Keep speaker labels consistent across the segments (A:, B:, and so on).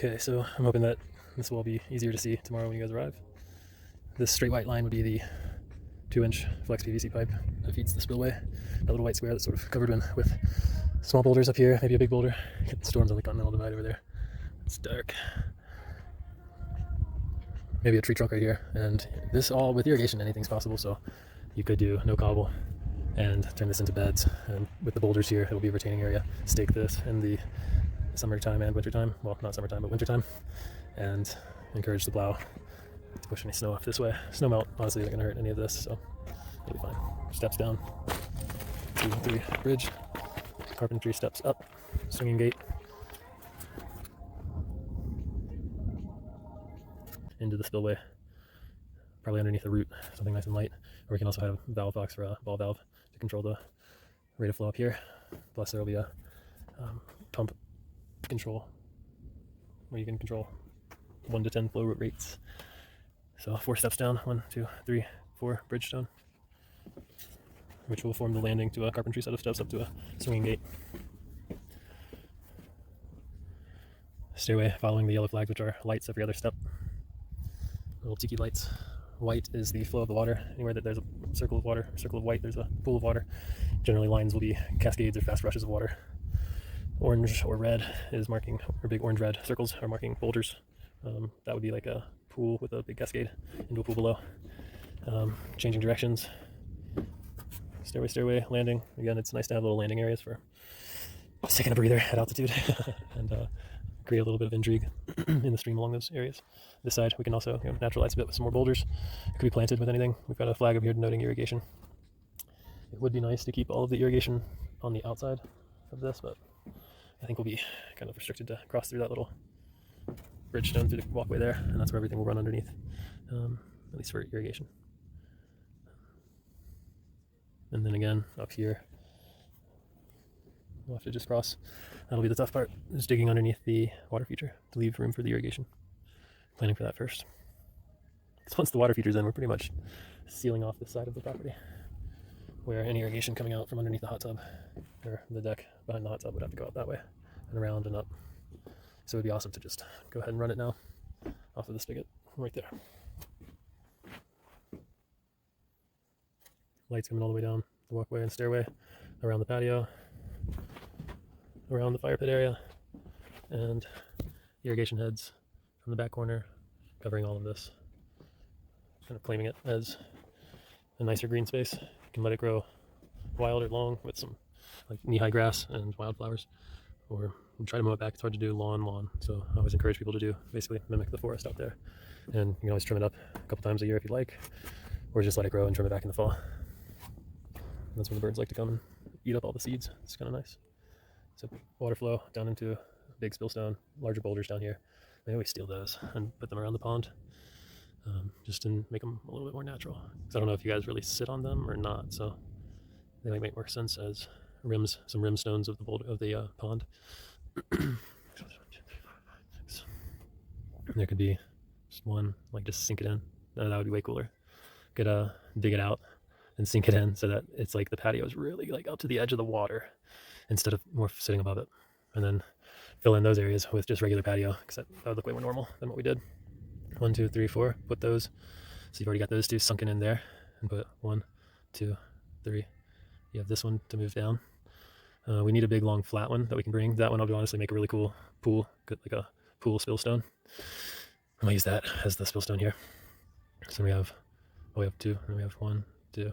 A: Okay, so I'm hoping that this will be easier to see tomorrow when you guys arrive. This straight white line would be the 2-inch flex PVC pipe that feeds the spillway. That little white square that's sort of covered with small boulders up here, maybe a big boulder. Get the storms on the Continental Divide over there. It's dark. Maybe a tree trunk right here. And this all, with irrigation, anything's possible, so you could do no cobble and turn this into beds. And with the boulders here, it'll be a retaining area. Stake this in the summertime and wintertime. Well, not summertime, but wintertime. And encourage the plow to push any snow off this way. Snow melt, honestly, isn't going to hurt any of this, so it'll be fine. Steps down, 2, 3, bridge, carpentry steps up, swinging gate, into the spillway, probably underneath a root, something nice and light. Or we can also have a valve box for a ball valve to control the rate of flow up here. Plus there will be a pump control where you can control 1 to 10 flow rates. So 4 steps down, 1, 2, 3, 4 bridge stone, which will form the landing to a carpentry set of steps up to a swinging gate. Stairway following the yellow flags, which are lights every other step. Little tiki lights. White is the flow of the water. Anywhere that there's a circle of water, circle of white, there's a pool of water. Generally lines will be cascades or fast rushes of water. Orange or red is marking, or big orange red circles are marking boulders. That would be like a pool with a big cascade into a pool below. Changing directions. Stairway, landing. Again, it's nice to have little landing areas for taking a breather at altitude and create a little bit of intrigue in the stream along those areas. This side, we can also naturalize a bit with some more boulders. It could be planted with anything. We've got a flag up here denoting irrigation. It would be nice to keep all of the irrigation on the outside of this, but I think we'll be kind of restricted to cross through that little bridge stone through the walkway there, and that's where everything will run underneath, at least for irrigation. And then again, up here, we'll have to just cross. That'll be the tough part, is digging underneath the water feature to leave room for the irrigation. Planning for that first. So once the water feature's in, we're pretty much sealing off this side of the property, where any irrigation coming out from underneath the hot tub, or the deck behind the hot tub, would have to go out that way, and around and up. So it would be awesome to just go ahead and run it now, off of the spigot, right there. Lights coming all the way down the walkway and stairway, around the patio, around the fire pit area, and irrigation heads from the back corner, covering all of this, kind of claiming it as a nicer green space. You can let it grow wild or long with some like knee-high grass and wildflowers, or try to mow it back. It's hard to do lawn, so I always encourage people to do basically mimic the forest out there, and you can always trim it up a couple times a year if you'd like, or just let it grow and trim it back in the fall. And that's when the birds like to come and eat up all the seeds. It's kind of nice. So water flow down into big spillstone, larger boulders down here. Maybe we steal those and put them around the pond, just to make them a little bit more natural. Because I don't know if you guys really sit on them or not, so they might make more sense as rims, some rim stones of the pond. There could be just one, like just sink it in. That would be way cooler. Could dig it out and sink it in so that it's like the patio is really like up to the edge of the water instead of more sitting above it. And then fill in those areas with just regular patio, because that would look way more normal than what we did. 1, 2, 3, 4. Put those. So you've already got those 2 sunken in there, and put 1, 2, 3. You have this one to move down. We need a big long flat one that we can bring. That one I'll honestly make a really cool pool, like a pool spill stone. I'll use that as the spill stone here. So we have 2, and we have 1, 2,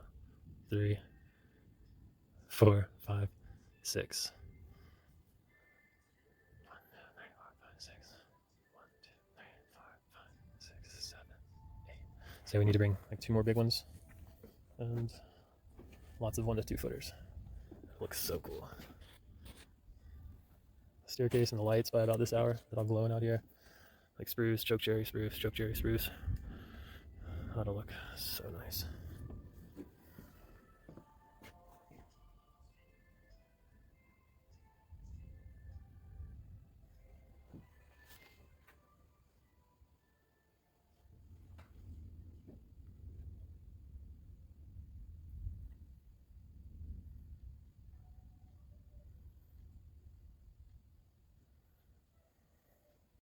A: 3, 4, 5, 6. So we need to bring like 2 more big ones, and lots of 1 to 2 footers. It looks so cool. Staircase and the lights by about this hour, that all glowing out here, like spruce, chokecherry, spruce, chokecherry, spruce. That'll look so nice.